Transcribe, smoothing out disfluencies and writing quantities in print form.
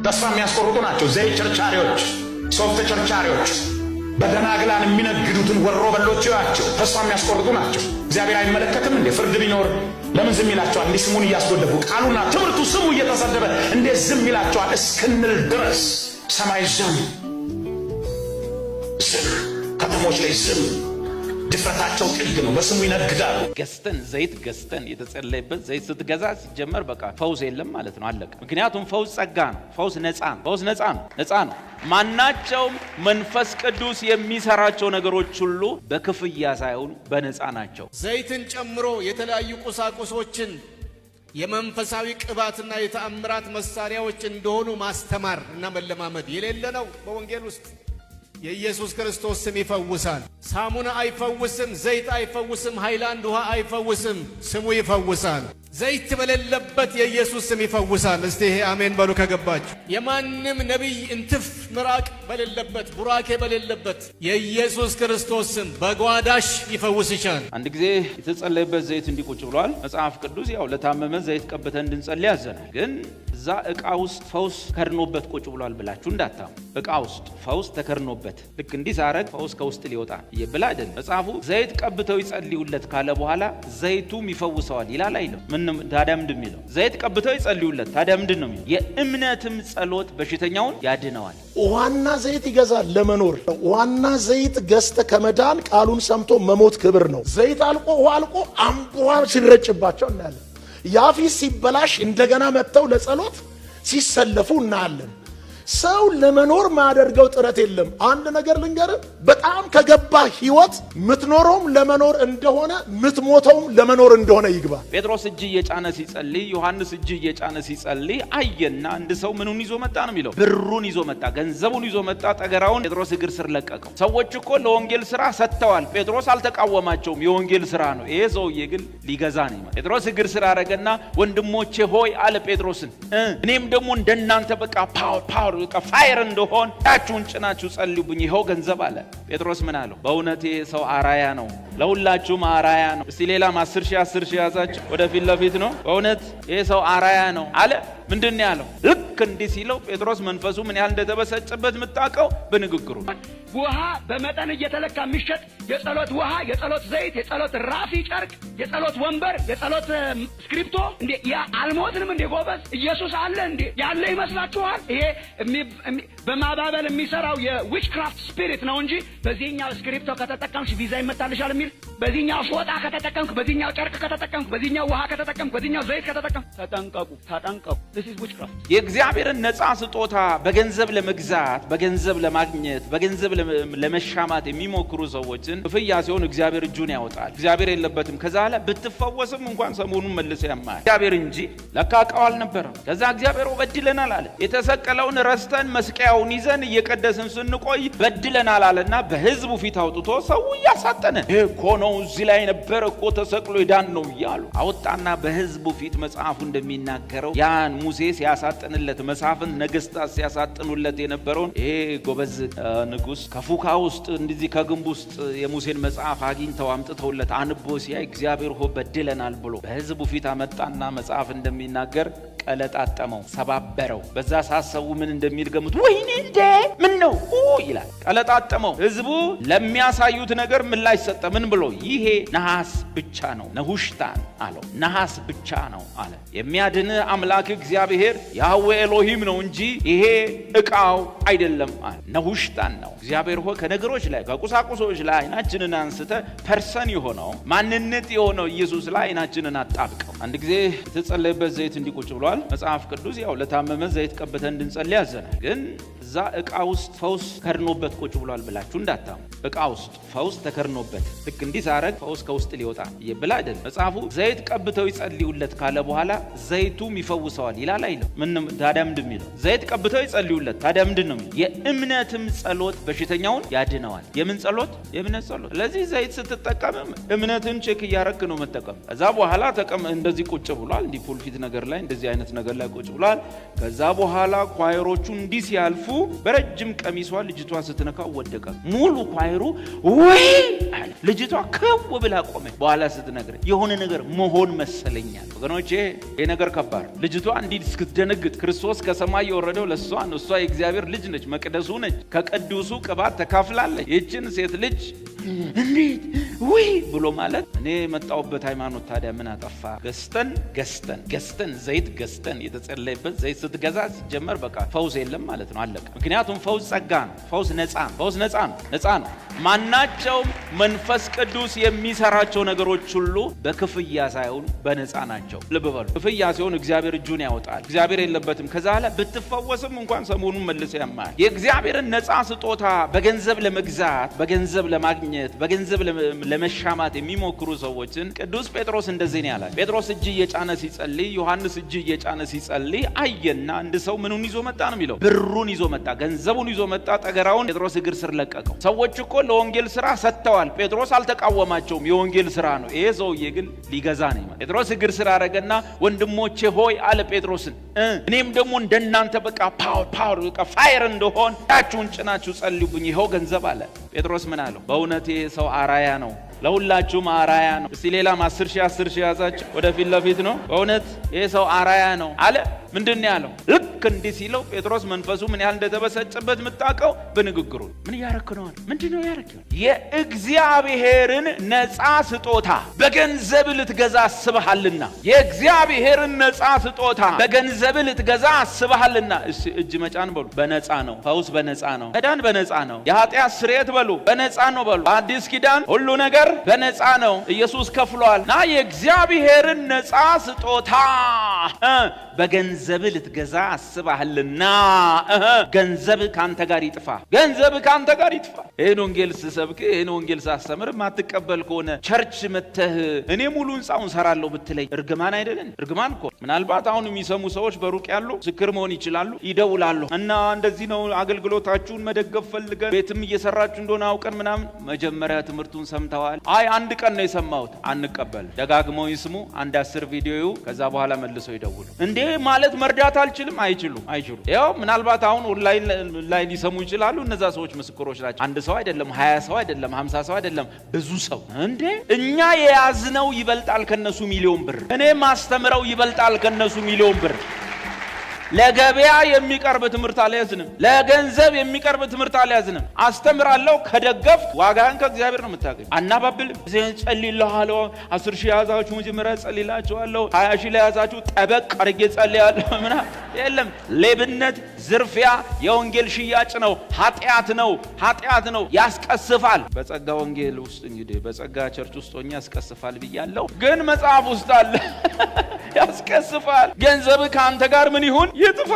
ተስፋ የሚያስቆርጡ ናቸው። ዘይት ቸርቻሪዎች፣ ሶፍት ቸርቻሪዎች በደናግላን የሚነግዱትን ወሮ በሎች ያቸው ተስፋ የሚያስቆርጡ ናቸው። እግዚአብሔር አይመለከትም እንዴ? ፍርድ ቢኖር ለምን ዝም ይላቸዋል? እንዲህ ስሙን እያስጎደፉ ቃሉና ትምህርቱ ስሙ እየተሰደበ እንዴት ዝም ይላቸዋል እስክንል ድረስ ሰማይ ዝም፣ ከተሞች ላይ ዝም። ድፍረታቸው ጥግ ነው። በስሙ ይነግዳሉ። ገዝተን ዘይት ገዝተን የተጸለየበት ዘይት ስትገዛ ሲጀመር በቃ ፈውስ የለም ማለት ነው፣ አለቀ። ምክንያቱም ፈውስ ጸጋ ነው። ፈውስ ነፃ ነው። ፈውስ ነፃ ነው። ማናቸውም መንፈስ ቅዱስ የሚሰራቸው ነገሮች ሁሉ በክፍያ ሳይሆኑ በነፃ ናቸው። ዘይትን ጨምሮ የተለያዩ ቁሳቁሶችን የመንፈሳዊ ቅባትና የተአምራት መሳሪያዎች እንደሆኑ ማስተማር እና መለማመድ የሌለ ነው። በወንጌል ውስጥ የኢየሱስ ክርስቶስ ስም ይፈውሳል። ሳሙና አይፈውስም፣ ዘይት አይፈውስም፣ ሃይላንድ ውሃ አይፈውስም፣ ስሙ ይፈውሳል። ዘይት በሌለበት የኢየሱስ ስም ይፈውሳል። እስቲ ይሄ አሜን በሉ ከገባችሁ። የማንም ነቢይ እንትፍ ምራቅ በሌለበት ቡራኬ በሌለበት የኢየሱስ ክርስቶስ ስም በጓዳሽ ይፈውስሻል። አንድ ጊዜ የተጸለየበት ዘይት እንዲቁጭ ብሏል። መጽሐፍ ቅዱስ ያው ለታመመ ዘይት ቀብተን እንድንጸልይ ያዘናል። ግን እዛ ዕቃ ውስጥ ፈውስ ከርኖበት ቁጭ ብሏል ብላችሁ እንዳታሙ። ዕቃ ውስጥ ፈውስ ተከርኖበት ልክ እንዲህ ሳረግ ፈውስ ከውስጥ ሊወጣ ይብላ አይደል? መጽሐፉ ዘይት ቀብተው ይጸልዩለት ካለ በኋላ ዘይቱም ይፈውሰዋል ይላል አይልም? ታዲያ ምንድን ነው የሚለው? ዘይት ቀብተው ይጸልዩለት። ታዲያ ምንድን ነው የሚለው? የእምነትም ጸሎት በሽተኛውን ያድነዋል። ዋና ዘይት ይገዛል ለመኖር። ዋና ዘይት ገዝተ ከመዳን ቃሉን ሰምቶ መሞት ክብር ነው። ዘይት አልቆ ውሃ አልቆ አምቧ ሲረጭባቸው እናያለን። ያፊት ሲበላሽ እንደገና መጥተው ለጸሎት ሲሰለፉ እናያለን። ሰው ለመኖር ማያደርገው ጥረት የለም። አንድ ነገር ልንገርህ፣ በጣም ከገባ ህይወት ምትኖረውም ለመኖር እንደሆነ ምትሞተውም ለመኖር እንደሆነ ይግባ። ጴጥሮስ እጅ እየጫነ ሲጸልይ፣ ዮሐንስ እጅ እየጫነ ሲጸልይ አየና አንድ ሰው ምኑን ይዞ መጣ ነው የሚለው? ብሩን ይዞ መጣ፣ ገንዘቡን ይዞ መጣ። ጠገራውን ጴጥሮስ እግር ስር ለቀቀው። ሰዎች እኮ ለወንጌል ስራ ሰጥተዋል። ጴጥሮስ አልተቃወማቸውም። የወንጌል ስራ ነው። ይሄ ሰውዬ ግን ሊገዛ ነው። ጴጥሮስ እግር ስር አረገና ወንድሞቼ ሆይ አለ ጴጥሮስን፣ እኔም ደግሞ እንደናንተ በቃ ፓወር ፋየር እንደሆን ታችሁን ጭናችሁ ጸልዩብኝ፣ ይሄው ገንዘብ አለ። ጴጥሮስ ምን አለው? በእውነት ሰው አራያ ነው፣ ለሁላችሁም አራያ ነው። እስቲ ሌላም 10,000 ያዛችሁ ወደፊት ለፊት ነው። በእውነት ይሄ ሰው አራያ ነው አለ። ምንድን ነው ያለው? ልክ እንዲህ ሲለው ጴጥሮስ መንፈሱ ምን ያህል እንደተበሰጨበት የምታውቀው በንግግሩ። ውሃ በመጠን እየተለካ የሚሸጥ የጸሎት ውሃ፣ የጸሎት ዘይት፣ የጸሎት ራፊ ጨርቅ፣ የጸሎት ወንበር፣ የጸሎት ስክሪፕቶ እንዴ! ያ አልሞትንም እንዴ ጎበዝ? ኢየሱስ አለ እንዴ? ያለ ይመስላችኋል? ይሄ በማባበል የሚሰራው የዊችክራፍት ስፒሪት ነው እንጂ በዚህኛው ስክሪፕቶ ከተጠቀምሽ ቪዛ ይመጣልሻል የሚል፣ በዚህኛው ፎጣ ከተጠቀምክ፣ በዚህኛው ጨርቅ ከተጠቀምክ፣ በዚህኛው ውሃ ከተጠቀምክ፣ በዚህኛው ዘይት ከተጠቀምክ፣ ተጠንቀቁ። this is witchcraft። የእግዚአብሔርን ነፃ ስጦታ በገንዘብ ለመግዛት፣ በገንዘብ ለማግኘት፣ በገንዘብ ለመሻማት የሚሞክሩ ሰዎችን ክፍያ ሲሆን እግዚአብሔር እጁን ያወጣል። እግዚአብሔር የለበትም። ከዛ ላይ ብትፈወስም እንኳን ሰሞኑን መልሰ ያማል እግዚአብሔር እንጂ ለካቃው አልነበረም። ከዛ እግዚአብሔር በድለናል አለ። የተሰቀለውን ረስተን መስቀያውን ይዘን እየቀደስን ስንቆይ በድለናል አለና በህዝቡ ፊት አውጥቶ ሰው ያሳጠነ እኮ ነው እዚህ ላይ ነበር እኮ ተሰቅሎ ይዳን ነው ይያሉ አወጣና በህዝቡ ፊት መጽሐፉ እንደሚናገረው ያን ሙሴ ሲያሳጥንለት፣ መሳፍንት ነገስታት ሲያሳጥኑለት የነበረውን ይሄ ጎበዝ ንጉስ ከፉካ ውስጥ እንደዚህ ከግንብ ውስጥ የሙሴን መጽሐፍ አግኝተው አምጥተውለት አንቦ ሲያይ እግዚአብሔር ሆይ በድለናል ብሎ በህዝቡ ፊት አመጣና መጽሐፍ እንደሚናገር ቀለጣጠመው፣ ሰባበረው። በዛ ሳሰቡ ምን እንደሚል ገምቱ። ወይኔ እንዴ ምን ነው ይላል። ቀለጣጠመው። ህዝቡ ለሚያሳዩት ነገር ምላሽ ሰጠ። ምን ብሎ? ይሄ ነሐስ ብቻ ነው፣ ነሁሽታን አለው። ነሐስ ብቻ ነው አለ። የሚያድን አምላክ እግዚአብሔር ያህዌ ኤሎሂም ነው እንጂ ይሄ ዕቃው አይደለም አለ። ነሁሽታን ነው። እግዚአብሔር ሆይ ከነገሮች ላይ ከቁሳቁሶች ላይ አይናችንን አንስተ ፐርሰን የሆነው ማንነት የሆነው ኢየሱስ ላይ አይናችንን አጣብቀው። አንድ ጊዜ የተጸለየበት ዘይት እንዲቁጭ ብሏል። መጽሐፍ ቅዱስ ያው ለታመመ ዘይት ቀብተን እንድንጸልይ ያዘናል። ግን እዛ ዕቃ ውስጥ ፈውስ ከርኖበት ቁጭ ብሏል ብላችሁ እንዳታሙ። ዕቃ ውስጥ ፈውስ ተከርኖበት ልክ እንዲህ ሳረግ ፈውስ ከውስጥ ሊወጣ ይብላ አይደል? መጽሐፉ ዘይት ቀብተው ይጸልዩለት ካለ በኋላ ዘይቱም ይፈውሰዋል ይላል አይልም? ታዲያ ምንድን ነው የሚለው? ዘይት ቀብተው ይጸልዩለት። ታዲያ ምንድን ነው የሚለው? የእምነትም ጸሎት በሽተኛውን ያድነዋል። የምን ጸሎት? የእምነት ጸሎት። ስለዚህ ዘይት ስትጠቀም እምነትን ቼክ እያረክ ነው መጠቀም። ከዛ በኋላ እንደዚህ ቁጭ ብሏል፣ እንዲህ ፑልፊት ነገር ላይ እንደዚህ አይነት ነገር ላይ ቁጭ ብሏል። ከዛ በኋላ ኳየሮቹ እንዲህ ሲያልፉ በረጅም ቀሚሷ ልጅቷን ስትነካው ወደቀ። ሙሉ ኳይሩ ወይ አለ። ልጅቷ ከው ብላ ቆመች። በኋላ ስትነግር የሆነ ነገር መሆን መሰለኛል። ወገኖቼ ይሄ ነገር ከባድ። ልጅቷ እንዲህ እስክትደነግጥ ክርስቶስ ከሰማይ የወረደው ለሷ ነው። እሷ የእግዚአብሔር ልጅ ነች፣ መቅደሱ ነች፣ ከቅዱሱ ቅባት ተካፍላለች። ይህችን ሴት ልጅ እንዴት ወይ ብሎ ማለት እኔ መጣውበት ሃይማኖት ታዲያ ምን አጠፋ? ገስተን ዘይት ገስተን የተጸለየበት ዘይት ስትገዛ ሲጀመር በቃ ፈውስ የለም ማለት ነው፣ አለቀ። ምክንያቱም ፈውስ ጸጋ ነው፣ ፈውስ ነፃ ነው። ማናቸውም መንፈስ ቅዱስ የሚሰራቸው ነገሮች ሁሉ በክፍያ ሳይሆን በነፃ ናቸው። ልብ በሉ። ክፍያ ሲሆን እግዚአብሔር እጁን ያወጣል፣ እግዚአብሔር የለበትም። ከዛለ ብትፈወስም እንኳን ሰሞኑን መልሰ ያማል። የእግዚአብሔርን ነፃ ስጦታ በገንዘብ ለመግዛት በገንዘብ ለማግኘት በገንዘብ ለመሻማት የሚሞክሩ ሰዎችን ቅዱስ ጴጥሮስ እንደዚህ ነው ያላቸው። ጴጥሮስ እጅ እየጫነ ሲጸልይ፣ ዮሐንስ እጅ እየጫነ ሲጸልይ አየና አንድ ሰው ምኑን ይዞ መጣ ነው የሚለው? ብሩን ይዞ መጣ፣ ገንዘቡን ይዞ መጣ። ጠገራውን ጴጥሮስ እግር ስር ለቀቀው። ሰዎች እኮ ለወንጌል ስራ ሰጥተዋል። ጴጥሮስ አልተቃወማቸውም፣ የወንጌል ስራ ነው። ይሄ ሰውዬ ግን ሊገዛ ነው ማለት። ጴጥሮስ እግር ስር አረገና ወንድሞቼ ሆይ አለ ጴጥሮስን፣ እኔም ደግሞ እንደናንተ በቃ ፓወር በቃ ፋየር እንደሆን ያችሁን ጭናችሁ ጸልዩብኝ፣ ይሄው ገንዘብ አለ። ጴጥሮስ ምን አለው? በእውነት ይሄ ሰው አራያ ነው፣ ለሁላችሁም አራያ ነው። እስቲ ሌላም 10,000 ያዛችሁ ወደፊት ለፊት ነው። በእውነት ይሄ ሰው አራያ ነው አለ። ምንድነው ያለው? ልክ እንዲህ ሲለው ጴጥሮስ መንፈሱ ምን ያህል እንደተበሰጨበት ምጣቀው በንግግሩ ምን ያረክነው? ምንድነው ያረከው? የእግዚአብሔርን ነፃ ስጦታ በገንዘብ ልትገዛ አስበሃልና፣ የእግዚአብሔርን ነፃ ስጦታ በገንዘብ ልትገዛ አስበሃልና። እጅ መጫን በሉ፣ በነፃ ነው። ፈውስ በነፃ ነው። መዳን በነፃ ነው። የኃጢአት ስርየት በሉ በነፃ ነው በሉ። አዲስ ኪዳን ሁሉ ነገር በነፃ ነው። ኢየሱስ ከፍሏልና የእግዚአብሔርን ነፃ ስጦታ በገንዘብ ልትገዛ አስበሃልና ገንዘብ ካንተ ጋር ይጥፋ፣ ገንዘብ ካንተ ጋር ይጥፋ። ይሄን ወንጌል ስሰብክ ይሄን ወንጌል ሳስተምር ማትቀበል ከሆነ ቸርች መተህ እኔ ሙሉ ህንጻውን ሰራለሁ ብትለኝ እርግማን አይደለም? እርግማን እኮ። ምናልባት አሁን የሚሰሙ ሰዎች በሩቅ ያሉ ምስክር መሆን ይችላሉ፣ ይደውላሉ እና እንደዚህ ነው አገልግሎታችሁን መደገፍ ፈልገን ቤትም እየሰራችሁ እንደሆነ አውቀን ምናምን። መጀመሪያ ትምህርቱን ሰምተዋል? አይ አንድ ቀን ነው የሰማሁት። አንቀበል። ደጋግመው ይስሙ፣ አንድ 10 ቪዲዮ ከዛ በኋላ መልሰው ይደውሉ። እንዴ ማለት መርዳት አልችልም? አይችሉም። ያው ምናልባት አሁን ኦንላይን ላይ ሊሰሙ ይችላሉ። እነዛ ሰዎች ምስክሮች ናቸው። አንድ ሰው አይደለም፣ 20 ሰው አይደለም፣ 50 ሰው አይደለም፣ ብዙ ሰው። እንዴ እኛ የያዝነው ይበልጣል ከነሱ ሚሊዮን ብር። እኔ ማስተምረው ይበልጣል ከነሱ ሚሊዮን ብር። ለገበያ የሚቀርብ ትምህርት አልያዝንም፣ ለገንዘብ የሚቀርብ ትምህርት አልያዝንም። አስተምራለሁ፣ ከደገፍ ዋጋን ከእግዚአብሔር ነው የምታገኝ። አናባብልም። ጸልይልሃለሁ፣ 10,000 ያዛችሁ መጀመሪያ ጸልይላችኋለሁ፣ 20,000 ላይ ያዛችሁ ጠበቅ አድርጌ ጸልያለሁ ምናምን የለም። ሌብነት፣ ዝርፊያ የወንጌል ሽያጭ ነው፣ ኃጢአት ነው፣ ያስቀስፋል። በጸጋ ወንጌል ውስጥ እንግዲህ በጸጋ ቸርች ውስጥ ሆኜ ያስቀስፋል ብያለሁ፣ ግን መጽሐፍ ውስጥ አለ ያስቀስፋል። ገንዘብ ካንተ ጋር ምን ይሁን? ይጥፋ።